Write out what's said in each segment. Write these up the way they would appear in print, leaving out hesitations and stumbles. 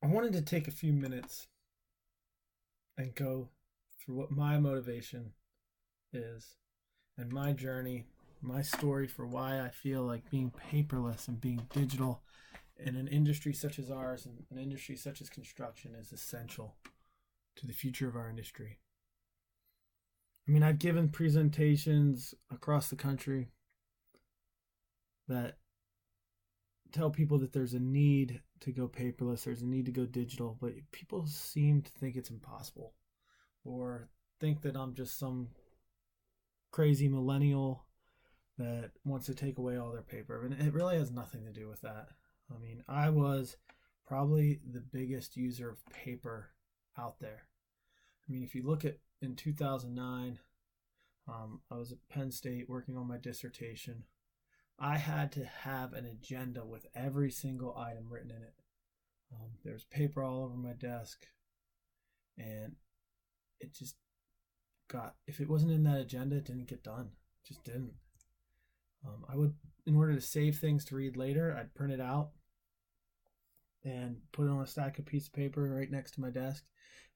I wanted to take a few minutes and go through what my motivation is and my journey, my story for why I feel like being paperless and being digital in an industry such as ours and an industry such as construction is essential to the future of our industry. I mean, I've given presentations across the country that tell people that there's a need to go paperless, there's a need to go digital, but people seem to think it's impossible or think that I'm just some crazy millennial that wants to take away all their paper. And it really has nothing to do with that. I mean, I was probably the biggest user of paper out there. I mean, if you look at in 2009, I was at Penn State working on my dissertation. I had to have an agenda with every single item written in it. There's paper all over my desk, and it just got, if it wasn't in that agenda, it didn't get done. It just didn't. I would, in order to save things to read later, I'd print it out and put it on a stack of piece of paper right next to my desk.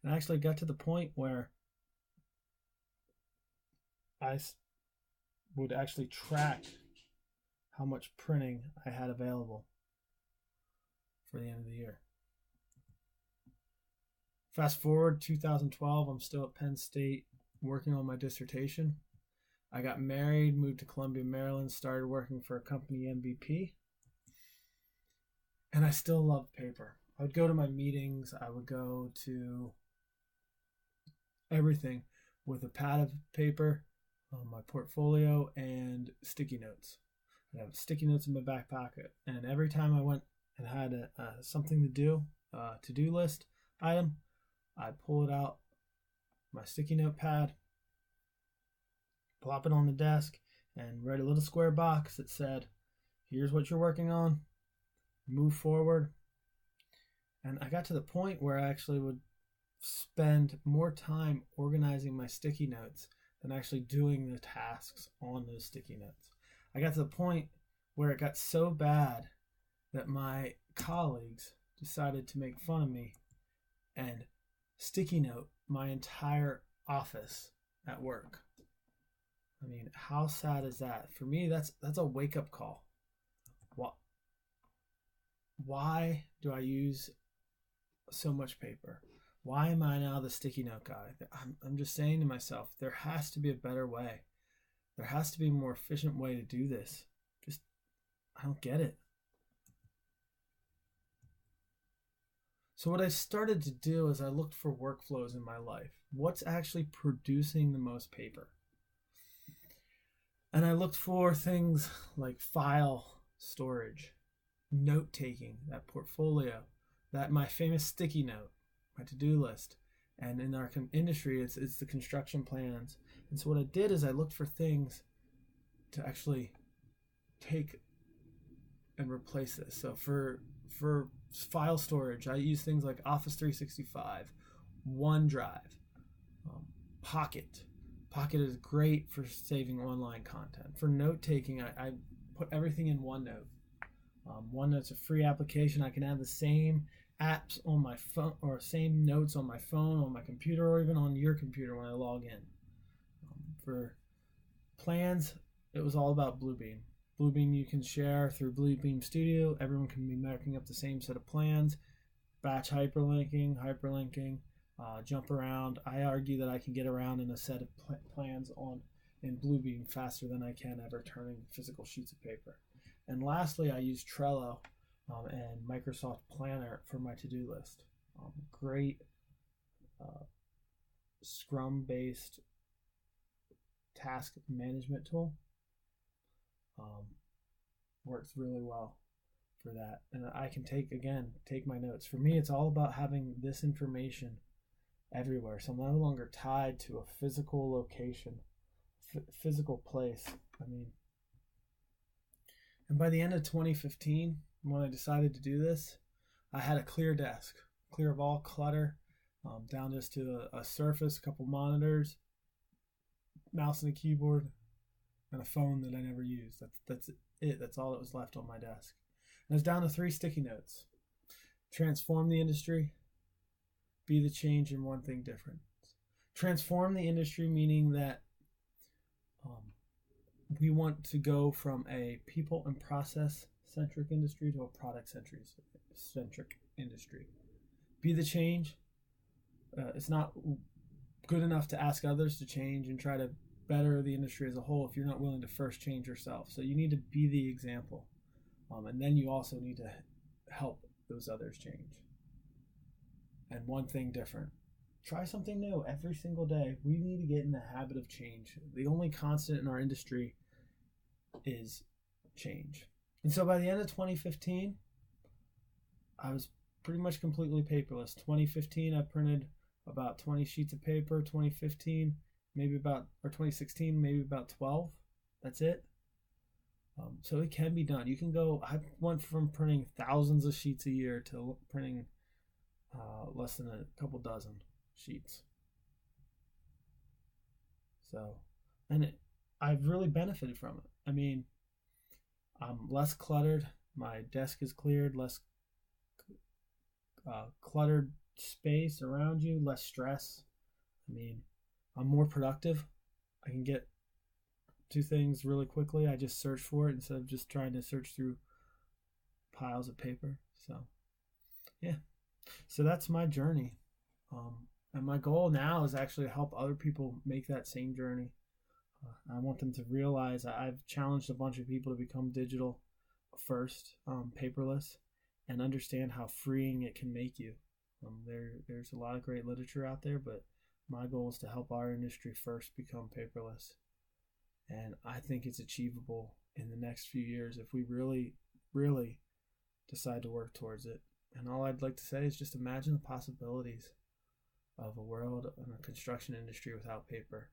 And I actually got to the point where I would actually track how much printing I had available for the end of the year. Fast forward 2012, I'm still at Penn State working on my dissertation. I got married, moved to Columbia, Maryland, started working for a company, MVP, and I still loved paper. I would go to my meetings, I would go to everything with a pad of paper, my portfolio, and sticky notes. I have sticky notes in my back pocket, and every time I went and had something to do, to-do list item, I pull it out, my sticky note pad, plop it on the desk, and write a little square box that said, here's what you're working on, move forward. And I got to the point where I actually would spend more time organizing my sticky notes than actually doing the tasks on those sticky notes. I got to the point where it got so bad that my colleagues decided to make fun of me and sticky note my entire office at work. I mean, how sad is that? For me, that's a wake-up call. Why do I use so much paper? Why am I now the sticky note guy? I'm just saying to myself, there has to be a better way. There has to be a more efficient way to do this. I don't get it. So what I started to do is I looked for workflows in my life. What's actually producing the most paper? And I looked for things like file storage, note taking, that portfolio, that my famous sticky note, my to-do list. And in our industry, it's the construction plans. And so what I did is I looked for things to actually take and replace this. So for file storage, I use things like Office 365, OneDrive, Pocket. Pocket is great for saving online content. For note taking, I put everything in OneNote. OneNote's a free application. I can have the same apps on my phone or same notes on my phone, on my computer, or even on your computer when I log in. For plans, it was all about Bluebeam. Bluebeam you can share through Bluebeam Studio. Everyone can be marking up the same set of plans. Batch hyperlinking, jump around. I argue that I can get around in a set of plans in Bluebeam faster than I can ever turning physical sheets of paper. And lastly, I use Trello and Microsoft Planner for my to-do list. Great Scrum-based task management tool. Works really well for that. And I can take my notes. For me, it's all about having this information everywhere. So I'm no longer tied to a physical location, physical place. I mean, and by the end of 2015, when I decided to do this, I had a clear desk, clear of all clutter, down just to a surface, a couple monitors, mouse and a keyboard, and a phone that I never used. That's it. That's all that was left on my desk. And it's down to 3 sticky notes. Transform the industry, be the change in one thing different. Transform the industry, meaning that um, we want to go from a people and process centric industry to a product centric industry. Be the change. It's not good enough to ask others to change and try to better the industry as a whole if you're not willing to first change yourself. So you need to be the example. And then you also need to help those others change. And one thing different. Try something new every single day. We need to get in the habit of change. The only constant in our industry is change. And so by the end of 2015, I was pretty much completely paperless. 2015, I printed about 20 sheets of paper. 2015, maybe about, or 2016, maybe about 12. That's it. So it can be done. You can go, I went from printing thousands of sheets a year to printing less than a couple dozen sheets. So, and I've really benefited from it. I mean, I'm less cluttered. My desk is cleared, less cluttered space around you, less stress. I mean, I'm more productive. I can get to things really quickly. I just search for it instead of just trying to search through piles of paper. So, yeah. So that's my journey. And my goal now is actually to help other people make that same journey. I want them to realize I've challenged a bunch of people to become digital first, paperless, and understand how freeing it can make you. There's a lot of great literature out there, but my goal is to help our industry first become paperless. And I think it's achievable in the next few years if we really, really decide to work towards it. And all I'd like to say is just imagine the possibilities of a world in a construction industry without paper.